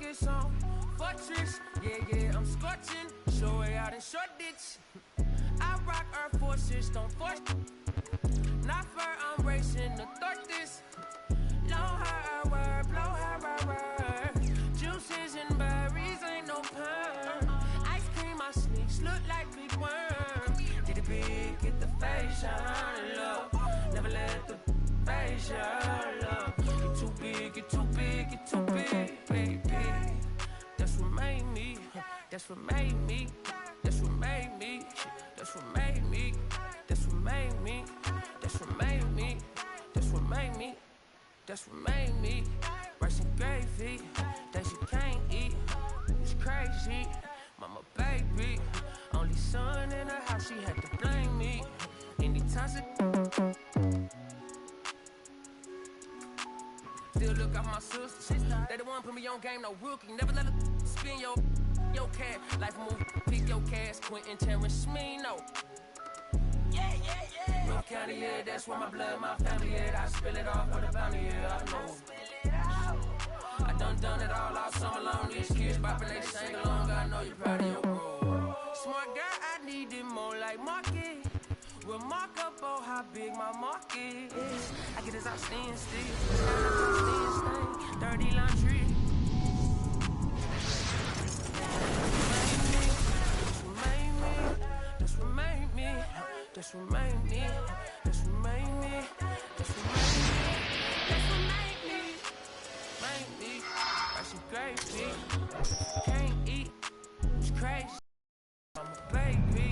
focus on fortress. Yeah, I'm scorching. Show way out in short ditch. I rock Air Forces, don't force. Not fur, I'm racing to thwart this. Long hair, word, blow hair, word. Juices and berries, ain't no perm. Ice cream, my sneaks look like big worms. Get it big, get the facial look. Never let the facial look. Get too big, get too big, get too big, baby. That's what made me. That's what made me. That's what made me. That's what made me. That's what made me. That's what made me. That's what made me. That's what made me. Rice and gravy that you can't eat. It's crazy. Mama baby, only son in the house, she had to blame me. Anytime still look out my sisters. They the one put me on game, no rookie. Never let her spin your cat. Life move, pick your cash. Quentin Terrence, me, no. Yeah. North County, yeah, that's where my blood, my family, yeah. I spill it off with a bounty, yeah, I know. I done it all summer long. These kids bopping, they sing along. I know you're proud of your bro. Smart guy, I need it more like market. Remarkable how big my market is. I get this out stand still. Dirty laundry. That's what made me. That's what made me. That's what made me. That's what made me. That's what made me. Made me. Rice and gravy. Can't eat. It's crazy. I'm a baby.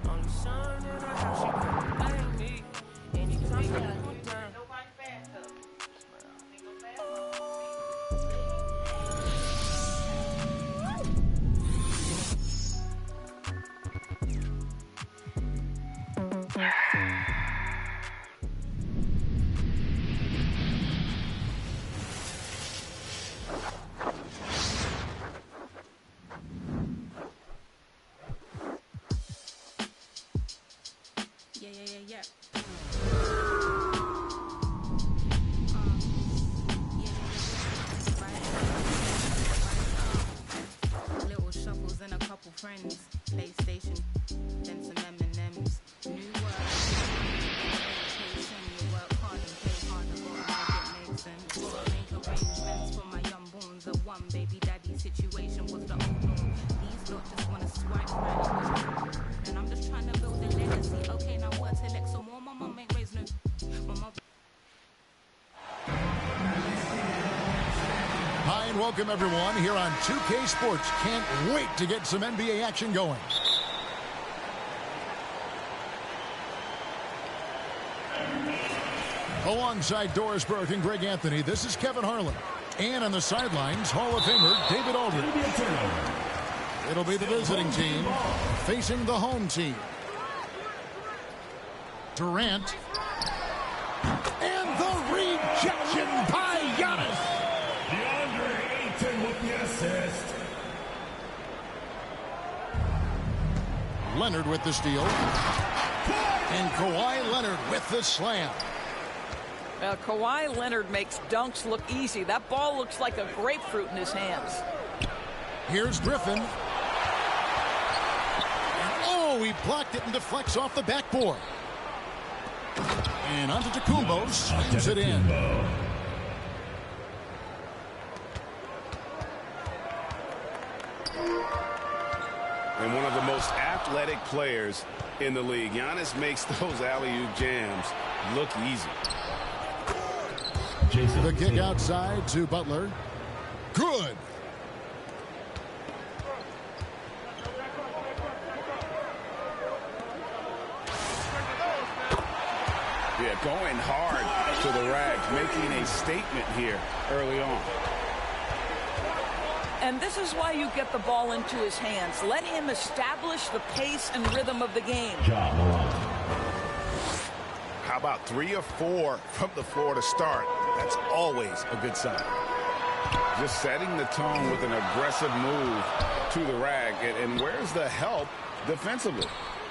Only son in the house. She couldn't blame me. Anytime you put down. Yeah. Little shuffles and a couple friends. PlayStation, then some M&Ms. New work, vacation. You work hard and play hard. Gotta make it make sense. Gotta make arrangements for my young bones. A one baby daddy situation was the old norm. These lot just wanna swipe right. And I'm just trying to build a legacy. Okay, now what to let some more? My mom ain't raised no. Hi and welcome everyone here on 2K Sports. Can't wait to get some NBA action going. Alongside Doris Burke and Greg Anthony, this is Kevin Harlan. And on the sidelines, Hall of Famer David Aldridge. It'll be the visiting team facing the home team. Durant. And the rejection by Giannis. With the assist. Leonard with the steal. And Kawhi Leonard with the slam. Kawhi Leonard makes dunks look easy. That ball looks like a grapefruit in his hands. Here's Griffin. And oh, he blocked it and deflects off the backboard. And Antetokounmpo slams it in. And one of the most athletic players in the league. Giannis makes those alley-oop jams look easy. The kick outside to Butler. Good. Yeah, going hard to the rack, making a statement here early on. And this is why you get the ball into his hands. Let him establish the pace and rhythm of the game. How about 3 or 4 from the floor to start? That's always a good sign. Just setting the tone with an aggressive move to the rack. And where's the help defensively?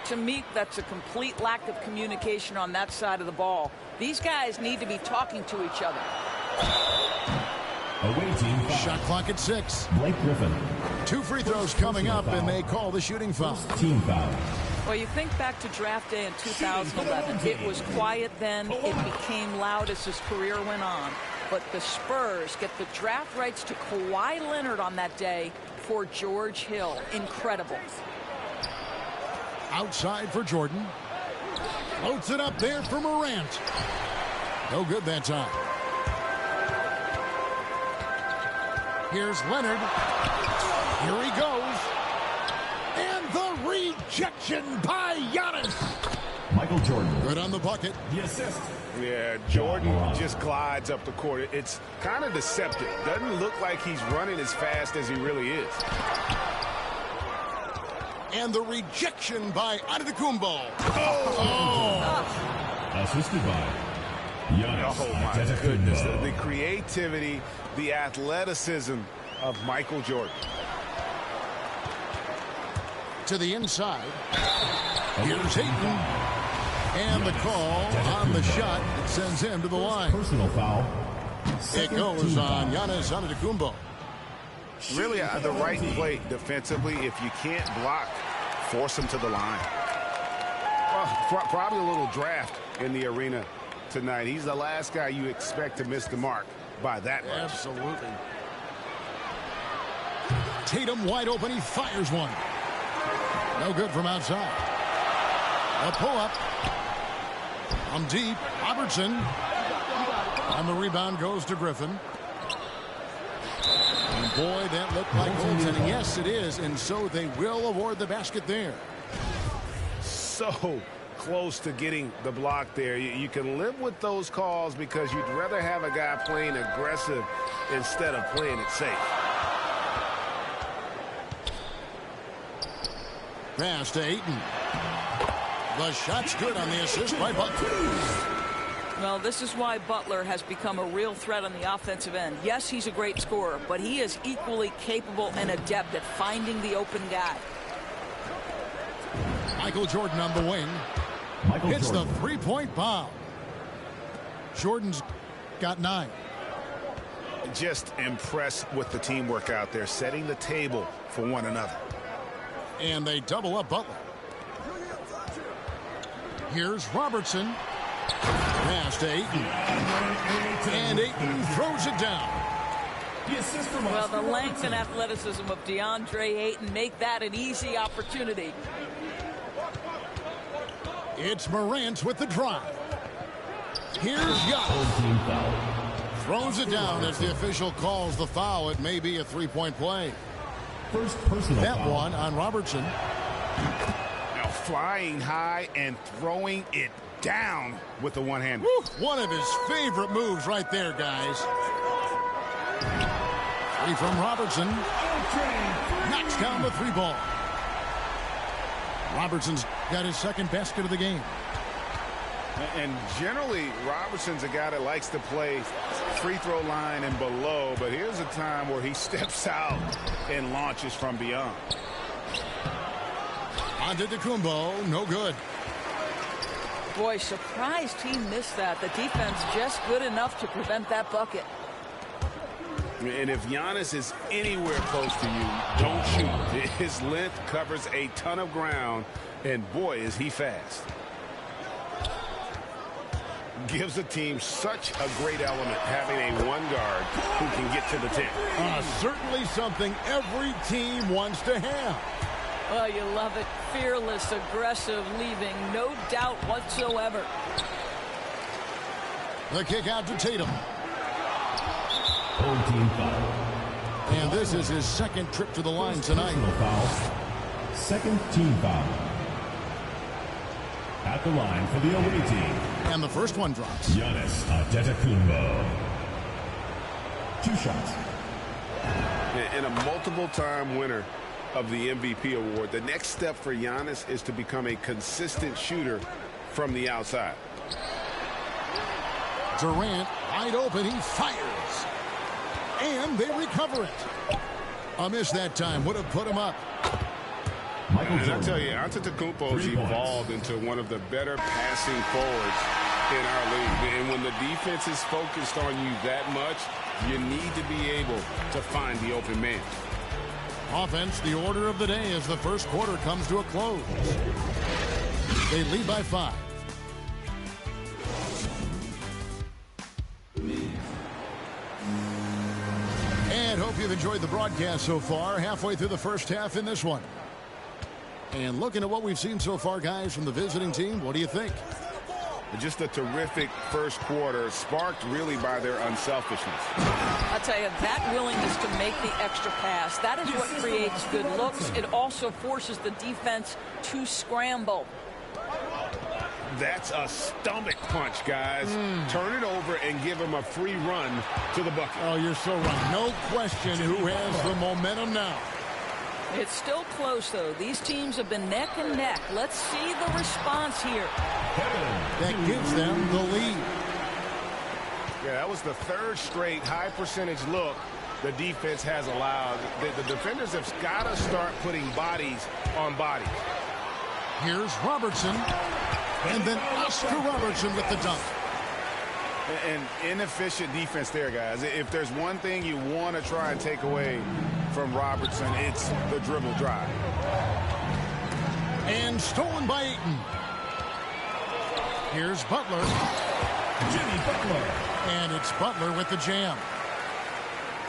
To me, that's a complete lack of communication on that side of the ball. These guys need to be talking to each other. Away team foul. Shot clock at 6. Blake Griffin. 2 free throws coming up, and they call the shooting foul. Team foul. Well, you think back to draft day in 2011. It was quiet then. It became loud as his career went on. But the Spurs get the draft rights to Kawhi Leonard on that day for George Hill. Incredible. Outside for Jordan. Floats it up there for Morant. No good that time. Here's Leonard. Here he goes. And the rejection by Giannis. Michael Jordan. Good on the bucket. The assist. Yeah, Jordan just glides up the court. It's kind of deceptive. Doesn't look like he's running as fast as he really is. And the rejection by Antetokounmpo. Assisted by Giannis. Oh, my goodness. The creativity, the athleticism of Michael Jordan. To the inside. Here's Ayton. And the call on the shot that sends him to the line. Personal foul. It goes on Giannis Antetokounmpo. Really the right play defensively. If you can't block, force him to the line. Well, probably a little draft in the arena tonight. He's the last guy you expect to miss the mark by that much. Absolutely. Tatum wide open. He fires one. No good from outside. A pull-up. From deep. Robertson. And the rebound goes to Griffin. And boy, that looked like goaltending. Yes, it is. And so they will award the basket there. So close to getting the block there. You can live with those calls because you'd rather have a guy playing aggressive instead of playing it safe. Pass to Ayton. The shot's good on the assist by Butler. Well, this is why Butler has become a real threat on the offensive end. Yes, he's a great scorer, but he is equally capable and adept at finding the open guy. Michael Jordan on the wing. Hits the three-point bomb. Jordan's got 9. Just impressed with the teamwork out there, setting the table for one another. And they double up Butler. Here's Robertson. Pass to Ayton. And Ayton throws it down. Well, the length and athleticism of DeAndre Ayton make that an easy opportunity. It's Morant with the drive. Here's Giannis. Throws it down as the official calls the foul. It may be a three-point play. First personal that foul. one on Robertson. Now flying high and throwing it down with the one-hand. One of his favorite moves right there, guys. 3 from Robertson. Knocks down the 3-ball. Robertson's got his second basket of the game. And generally, Robertson's a guy that likes to play free throw line and below, but here's a time where he steps out and launches from beyond. Antetokounmpo, no good. Boy, surprised he missed that. The defense just good enough to prevent that bucket. And if Giannis is anywhere close to you, don't shoot. His length covers a ton of ground, and boy, is he fast. Gives the team such a great element having a one guard who can get to the 10. Certainly something every team wants to have. Oh, you love it. Fearless, aggressive, leaving no doubt whatsoever. The kick out to Tatum. Home team foul. And this is his second trip to the line tonight. Foul. Second team foul. At the line for the away team. And the first one drops. Giannis Antetokounmpo. 2 shots. And a multiple-time winner of the MVP award, the next step for Giannis is to become a consistent shooter from the outside. Durant wide open. He fires. And they recover it. A miss that time would have put him up. Michael And I Jordan. tell you, Antetokounmpo's evolved into one of the better passing forwards in our league. And when the defense is focused on you that much, you need to be able to find the open man. Offense, the order of the day as the first quarter comes to a close. They lead by 5. And hope you've enjoyed the broadcast so far. Halfway through the first half in this one. And looking at what we've seen so far, guys, from the visiting team, what do you think? Just a terrific first quarter, sparked really by their unselfishness. I'll tell you, that willingness to make the extra pass, that is what creates good looks. It also forces the defense to scramble. That's a stomach punch, guys. Turn it over and give him a free run to the bucket. Oh, you're so right. No question who has the momentum now. It's still close, though. These teams have been neck and neck. Let's see the response here. That gives them the lead. Yeah, that was the third straight high percentage look the defense has allowed. The defenders have got to start putting bodies on bodies. Here's Robertson. And then Oscar Robertson with the dunk. An inefficient defense there, guys. If there's one thing you want to try and take away from Robertson, it's the dribble drive. And stolen by Ayton. Here's Butler. Jimmy Butler. And it's Butler with the jam.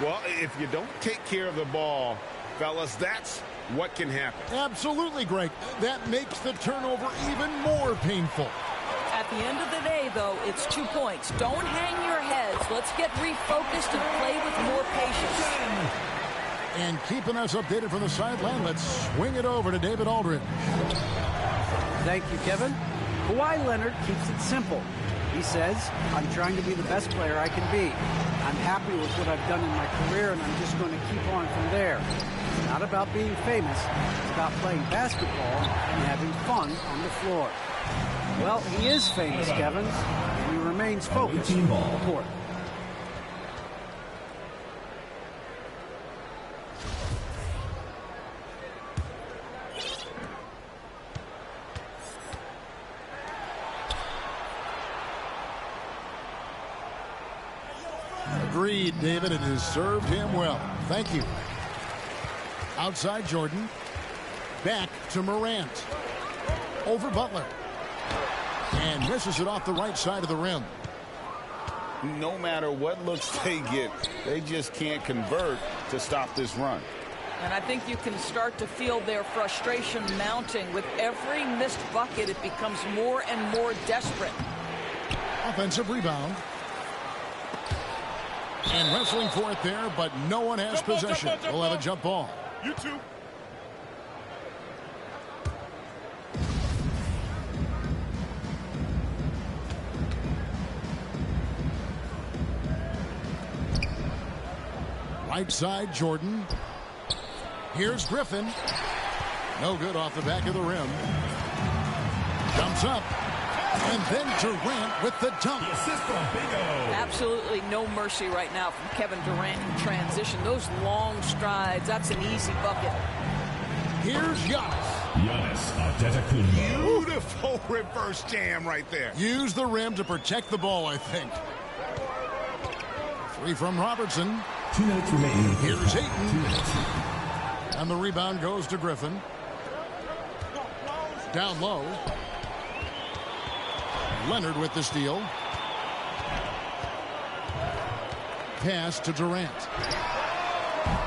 Well, if you don't take care of the ball, fellas, that's what can happen. Absolutely, Greg. That makes the turnover even more painful. At the end of the day, though, it's 2 points. Don't hang your heads. Let's get refocused and play with more patience. And keeping us updated from the sideline, let's swing it over to David Aldridge. Thank you, Kevin. Kawhi Leonard keeps it simple. He says, I'm trying to be the best player I can be. I'm happy with what I've done in my career, and I'm just going to keep on from there. It's not about being famous. It's about playing basketball and having fun on the floor. Well, he is famous, Kevin, and he remains focused on the court. Agreed, David. It has served him well. Thank you. Outside Jordan. Back to Morant. Over Butler. And misses it off the right side of the rim. No matter what looks they get, they just can't convert to stop this run. And I think you can start to feel their frustration mounting. With every missed bucket, it becomes more and more desperate. Offensive rebound. And wrestling for it there, but no one has possession. We'll have a jump ball. You too. Right side, Jordan. Here's Griffin. No good off the back of the rim. Jumps up. And then Durant with the dunk. Absolutely no mercy right now from Kevin Durant in transition. Those long strides, that's an easy bucket. Here's Giannis. Giannis Antetokounmpo. Beautiful reverse jam right there. Use the rim to protect the ball, I think. Three from Robertson. 2 minutes remaining. Here's Ayton. 2 minutes. And the rebound goes to Griffin. Down low. Leonard with the steal. Pass to Durant.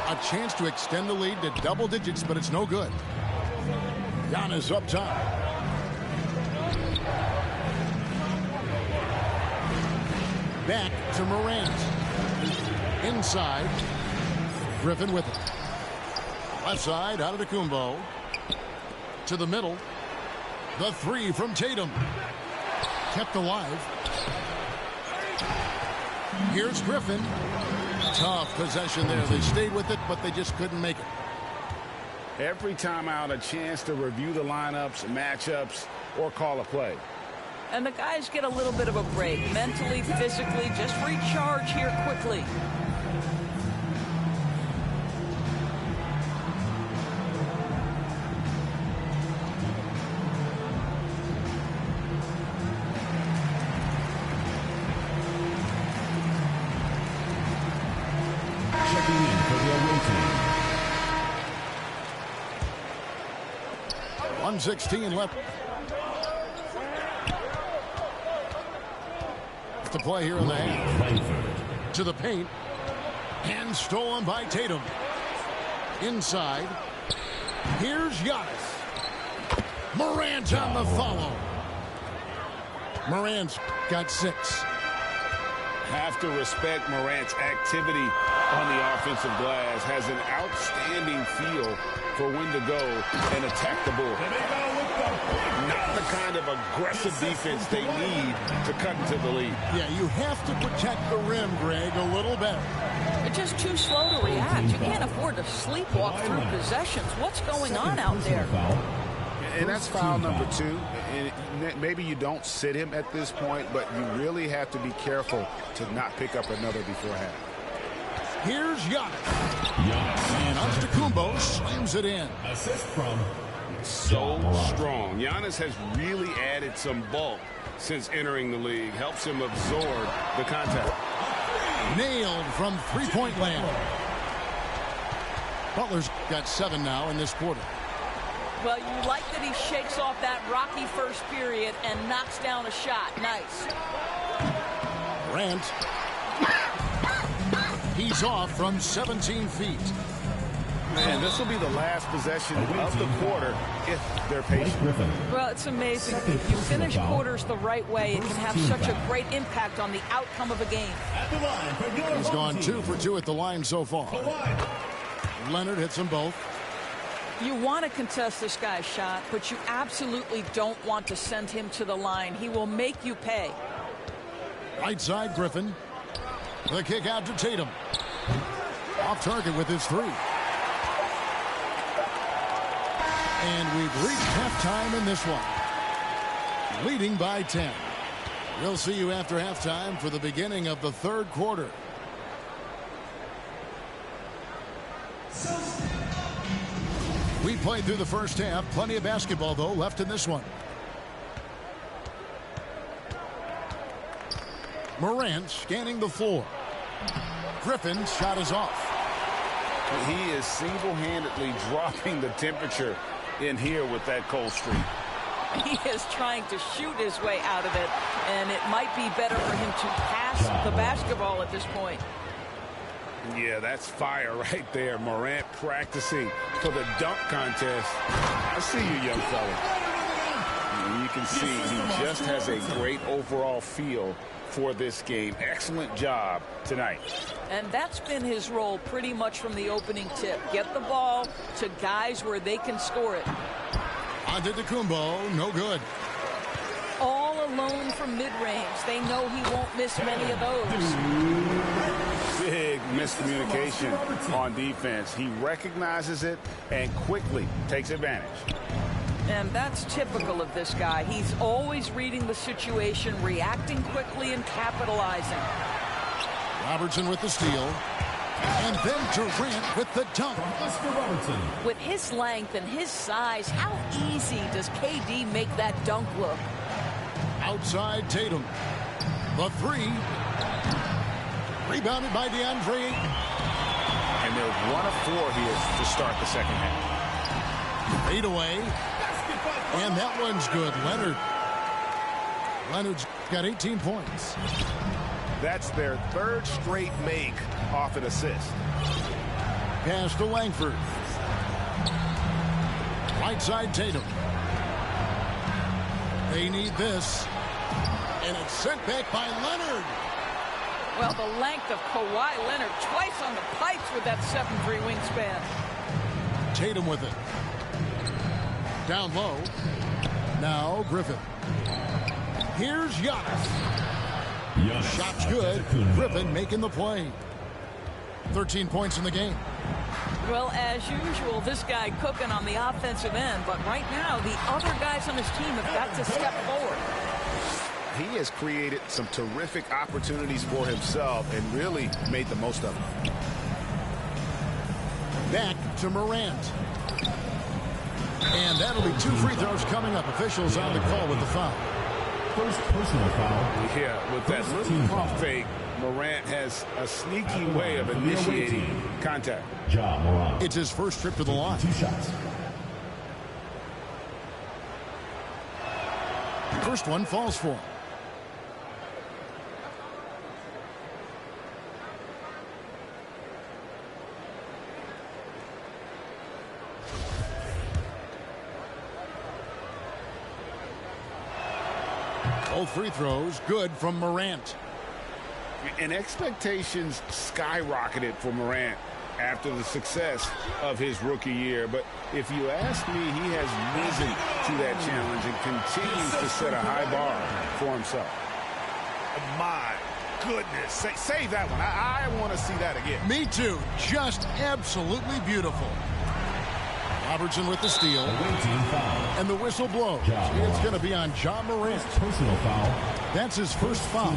A chance to extend the lead to double digits, but it's no good. Giannis up top. Back to Morant. Inside. Griffin with it. Left side, Antetokounmpo. To the middle. The three from Tatum. Kept alive. Here's Griffin. Tough possession there. They stayed with it, but they just couldn't make it. Every time out, a chance to review the lineups, matchups, or call a play. And the guys get a little bit of a break. Mentally, physically, just recharge here quickly. 1:16 left to play here in the half. To the paint. And stolen by Tatum. Inside. Here's Giannis. Morant on the follow. Morant's got 6. Have to respect Morant's activity on the offensive glass. Has an outstanding feel for when to go and attack the board. Not the kind of aggressive defense they need to cut into the lead. Yeah, you have to protect the rim, Greg, a little better. They're just too slow to react. You can't afford to sleepwalk through possessions. What's going on out there? And that's foul number 2. And maybe you don't sit him at this point, but you really have to be careful to not pick up another before half. Here's Giannis. And Antetokounmpo slams it in. Assist from So strong. Giannis has really added some bulk since entering the league. Helps him absorb the contact. Nailed from three-point land. Butler's got 7 now in this quarter. Well, you like that he shakes off that rocky first period and knocks down a shot. Nice. Morant. He's off from 17 feet. Man, this will be the last possession of the quarter if they're patient. Well, it's amazing. If you finish quarters the right way, it can have such a great impact on the outcome of a game. He's gone 2 for 2 at the line so far. Leonard hits them both. You want to contest this guy's shot, but you absolutely don't want to send him to the line. He will make you pay. Right side, Griffin. The kick out to Tatum. Off target with his 3. And we've reached halftime in this one. Leading by 10. We'll see you after halftime for the beginning of the third quarter. We played through the first half. Plenty of basketball, though, left in this one. Morant scanning the floor. Griffin's shot is off. He is single-handedly dropping the temperature in here with that cold streak. He is trying to shoot his way out of it, and it might be better for him to pass the basketball at this point. Yeah, that's fire right there. Morant practicing for the dunk contest. I see you, young fella. You can see he just has a great overall feel for this game. Excellent job tonight. And that's been his role pretty much from the opening tip. Get the ball to guys where they can score it. Antetokounmpo, no good. All alone from mid-range. They know he won't miss many of those. Big miscommunication on defense. He recognizes it and quickly takes advantage. And that's typical of this guy. He's always reading the situation, reacting quickly, and capitalizing. Robertson with the steal. And then Durant with the dunk. With his length and his size, how easy does KD make that dunk look? Outside Tatum. The 3. Rebounded by DeAndre. And they're 1 of 4 here to start the second half. 8 away. And that one's good. Leonard's got 18 points. That's their 3rd straight make off an assist. Pass to Langford. Right side Tatum. They need this. And it's sent back by Leonard. Well, the length of Kawhi Leonard twice on the pipes with that 7'3" wingspan. Tatum with it. Down low. Now Griffin. Here's Giannis. Shot's good. Griffin making the play. 13 points in the game. Well, as usual, this guy cooking on the offensive end. But right now, the other guys on his team have got to step forward. He has created some terrific opportunities for himself and really made the most of them. Back to Morant. And that'll be 2 free throws coming up. Officials on the call with the foul. First personal foul. Yeah, with that little pump fake, Morant has a sneaky way of initiating contact. It's his first trip to the line. 2 shots. first one falls for him. Both free throws good from Morant. And expectations skyrocketed for Morant after the success of his rookie year. But if you ask me, he has risen to that challenge and continues to set a high bar for himself. My goodness. Save that one. I want to see that again. Me too. Just absolutely beautiful. Robertson with the steal. And the whistle blows. It's going to be on Ja Morant. Personal foul. That's his first foul.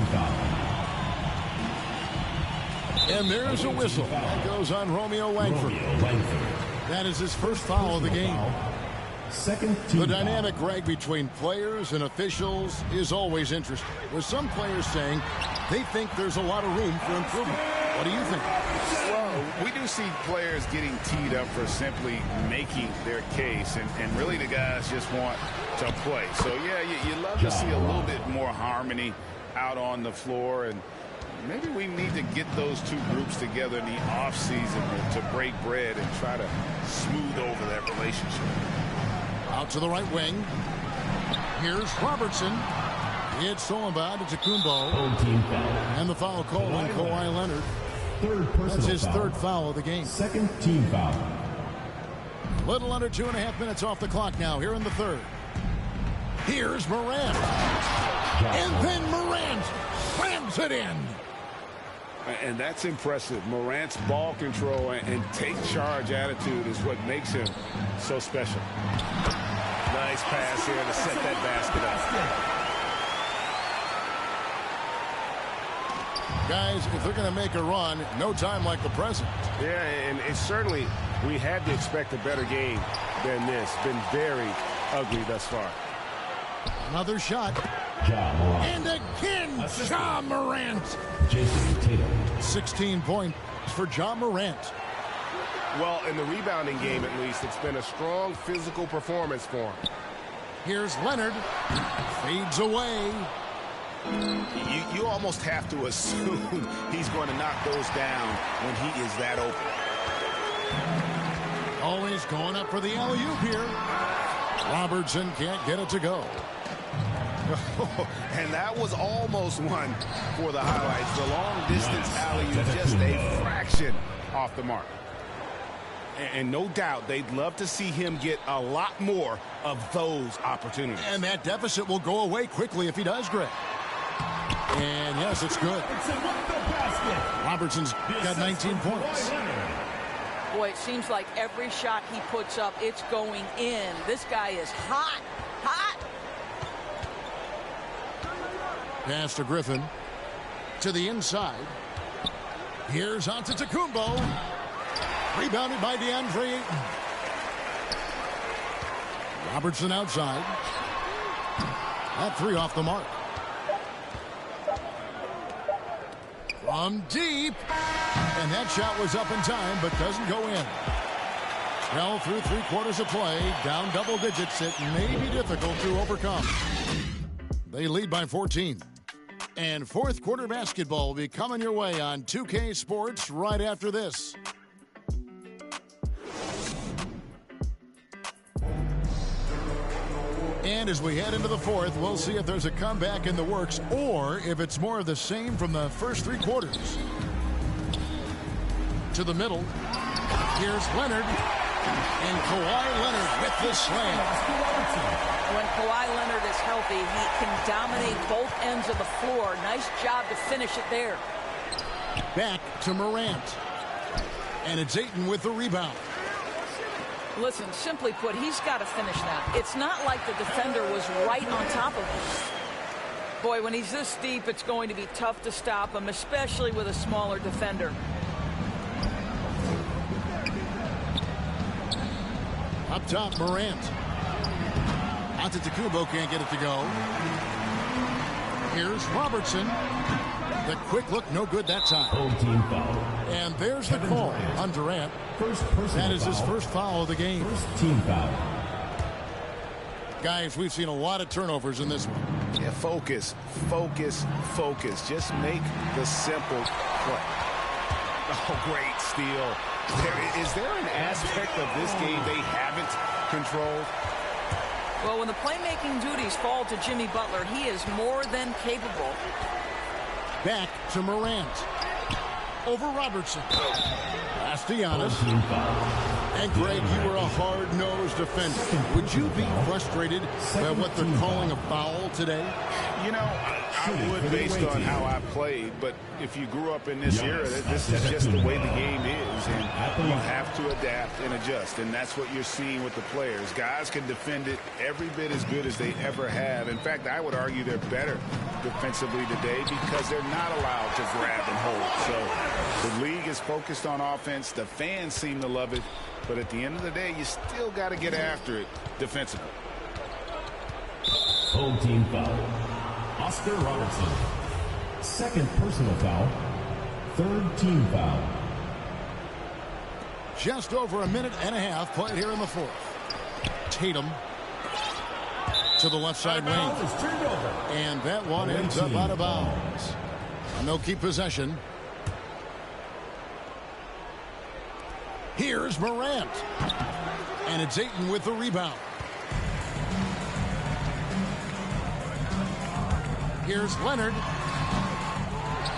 And there's a whistle. That goes on Romeo Langford. That is his first foul of the game. Second team The dynamic, Greg, between players and officials is always interesting. With some players saying they think there's a lot of room for improvement. What do you think? Well, we do see players getting teed up for simply making their case, and really the guys just want to play. So, yeah, you love to see a little bit more harmony out on the floor, and maybe we need to get those two groups together in the offseason to break bread and try to smooth over that relationship. Out to the right wing. Here's Robertson. It's stolen by Antetokounmpo. And the foul call on Kawhi Leonard. That's his third foul of the game. Second team foul. Little under 2.5 minutes off the clock now here in the third. Here's Morant. And then Morant slams it in. And that's impressive. Morant's ball control and take charge attitude is what makes him so special. Nice pass here to set that basket up. Guys, if they're going to make a run, no time like the present. Yeah, and it's certainly, we had to expect a better game than this. Been very ugly thus far. Another shot. And again, Ja Morant. Jason Tatum. 16 points for Ja Morant. Well, in the rebounding game, at least, it's been a strong physical performance for him. Here's Leonard. Fades away. You almost have to assume he's going to knock those down when he is that open. Always going up for the alley-oop here. Robertson can't get it to go. And that was almost one for the highlights. The long-distance alley-oop, just a fraction off the mark. And no doubt they'd love to see him get a lot more of those opportunities. And that deficit will go away quickly if he does, Greg. And yes, it's good. Robertson's got 19 points. Boy, it seems like every shot he puts up, it's going in. This guy is hot, hot. Pass to Griffin. To the inside. Here's Antetokounmpo. Rebounded by DeAndre Ayton. Robertson outside. That three off the mark. From deep. And that shot was up in time, but doesn't go in. Well, through 3/4 of play, down double digits, it may be difficult to overcome. They lead by 14. And fourth quarter basketball will be coming your way on 2K Sports right after this. And as we head into the fourth, we'll see if there's a comeback in the works or if it's more of the same from the first 3 quarters. To the middle. Here's Leonard. And Kawhi Leonard with the slam. When Kawhi Leonard is healthy, he can dominate both ends of the floor. Nice job to finish it there. Back to Morant. And it's Ayton with the rebound. Listen, simply put, he's got to finish that. It's not like the defender was right on top of him. Boy, when he's this deep, it's going to be tough to stop him, especially with a smaller defender. Up top, Morant. Antetokounmpo can't get it to go. Here's Robertson. The quick look, no good that time. And there's the call on Durant. That is his first foul of the game. First team foul. Guys, we've seen a lot of turnovers in this one. focus, focus, focus. Just make the simple play. Oh, great steal. Is there an aspect of this game they haven't controlled? Well, when the playmaking duties fall to Jimmy Butler, he is more than capable. Back to Morant. Over Robertson. Castellanos. And Greg, you were a hard-nosed defender. Would you be frustrated by what they're calling a foul today? You know, I would based on how I played, but if you grew up in this era, this is just the way the game is, and you have to adapt and adjust, and that's what you're seeing with the players. Guys can defend it every bit as good as they ever have. In fact, I would argue they're better defensively today because they're not allowed to grab and hold. So the league is focused on offense. The fans seem to love it, but at the end of the day, you still got to get after it defensively. Home team foul. Oscar Robertson. Second personal foul. Third team foul. Just over a minute and a half played here in the fourth. Tatum to the left side wing. And that one ends up out of bounds. And they'll keep possession. Here's Morant. And it's Ayton with the rebound. Here's Leonard.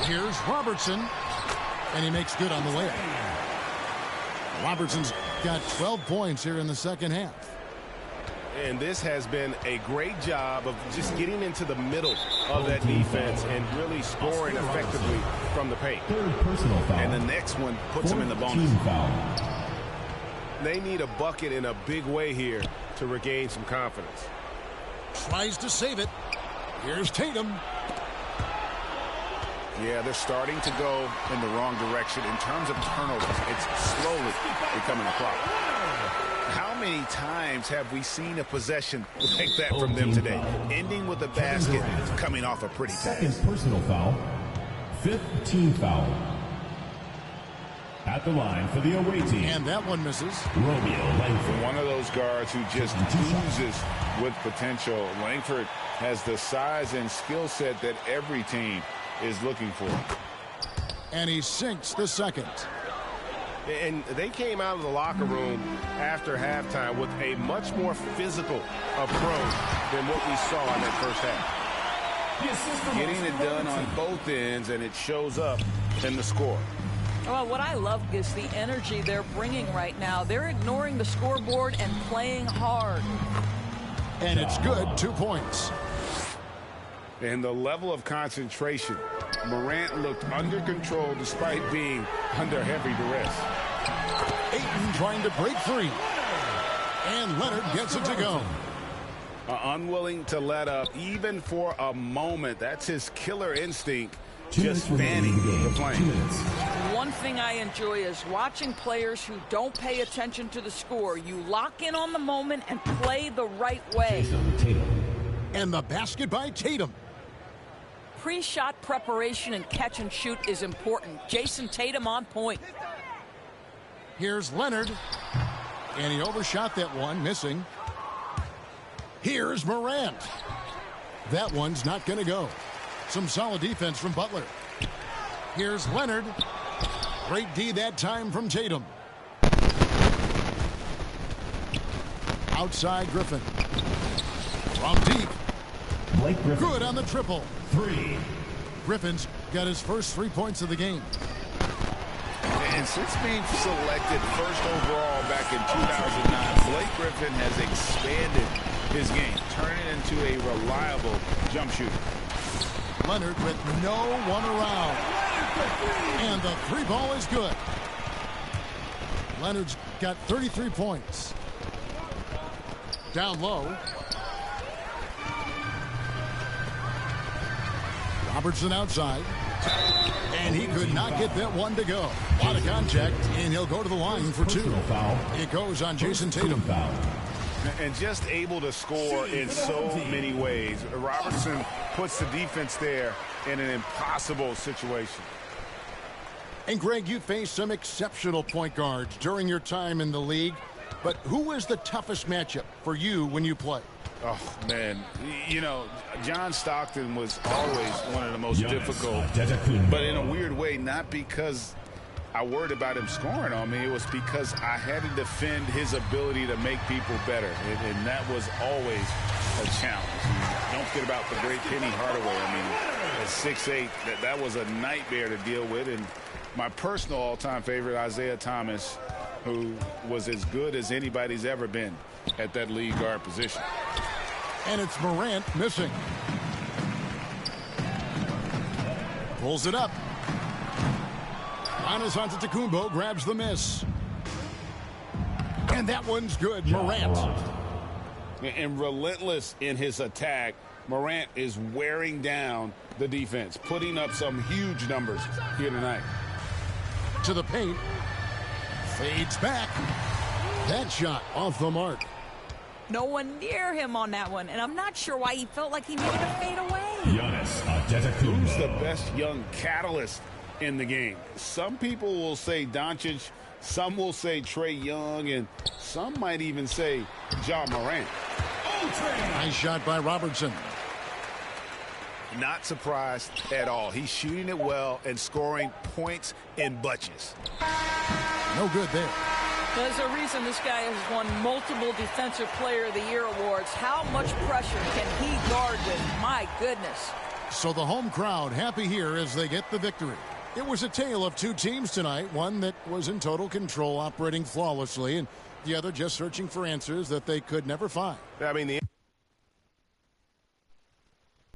Here's Robertson. And he makes good on the layup. Robertson's got 12 points here in the second half. And this has been a great job of just getting into the middle of that defense and really scoring effectively from the paint. Third personal foul. And the next one puts them in the bonus. Team foul. They need a bucket in a big way here to regain some confidence. Tries to save it. Here's Tatum. Yeah, they're starting to go in the wrong direction in terms of turnovers. It's slowly becoming a problem. How many times have we seen a possession like that from them today? Ending with a basket, coming off a pretty Second pass. personal foul. Fifth team foul. At the line for the away team. And that one misses. Romeo Langford. One of those guards who just oozes with potential. Langford has the size and skill set that every team is looking for. And he sinks the second. And they came out of the locker room after halftime with a much more physical approach than what we saw in that first half. Getting it done on both ends, and it shows up in the score. Well, what I love is the energy they're bringing right now. They're ignoring the scoreboard and playing hard. And it's good, 2 points. And the level of concentration. Morant looked under control despite being under heavy duress. Ayton trying to break free. And Leonard gets it to go. Unwilling to let up even for a moment. That's his killer instinct. Just fanning the flame. One thing I enjoy is watching players who don't pay attention to the score. You lock in on the moment and play the right way. And the basket by Tatum. Pre-shot preparation and catch and shoot is important. Jason Tatum on point. Here's Leonard. And he overshot that one, missing. Here's Morant. That one's not going to go. Some solid defense from Butler. Here's Leonard. Great D that time from Tatum. Outside Griffin. From deep. Blake Griffin. Good on the triple. 3. Griffin's got his first 3 points of the game. And since being selected first overall back in 2009, Blake Griffin has expanded his game, turning into a reliable jump shooter. Leonard with no one around. And the 3-ball is good. Leonard's got 33 points. Down low. Robertson outside. And he could not get that one to go. A lot of contact, and he'll go to the line for 2. It goes on Jason Tatum. And just able to score in so many ways. Robertson puts the defense there in an impossible situation. And Greg, you faced some exceptional point guards during your time in the league. But who is the toughest matchup for you when you play? Oh, man. You know, John Stockton was always one of the most difficult. But in a weird way, not because I worried about him scoring on me. It was because I had to defend his ability to make people better. And that was always a challenge. Don't forget about the great Penny Hardaway. I mean, at 6'8", that was a nightmare to deal with. And my personal all-time favorite, Isaiah Thomas, who was as good as anybody's ever been at that lead guard position. And it's Morant missing. Pulls it up. Giannis Antetokounmpo grabs the miss. And that one's good. Morant. And relentless in his attack, Morant is wearing down the defense, putting up some huge numbers here tonight. To the paint. Fades back. That shot off the mark. No one near him on that one, and I'm not sure why he felt like he needed to fade away. Giannis Antetokounmpo. Who's the best young catalyst in the game? Some people will say Doncic, some will say Trae Young, and some might even say Ja Morant. Nice shot by Robertson. Not surprised at all. He's shooting it well and scoring points in bunches. No good there. There's a reason this guy has won multiple Defensive Player of the Year awards. How much pressure can he guard with? My goodness. So the home crowd happy here as they get the victory. It was a tale of two teams tonight, one that was in total control, operating flawlessly, and the other just searching for answers that they could never find. I mean,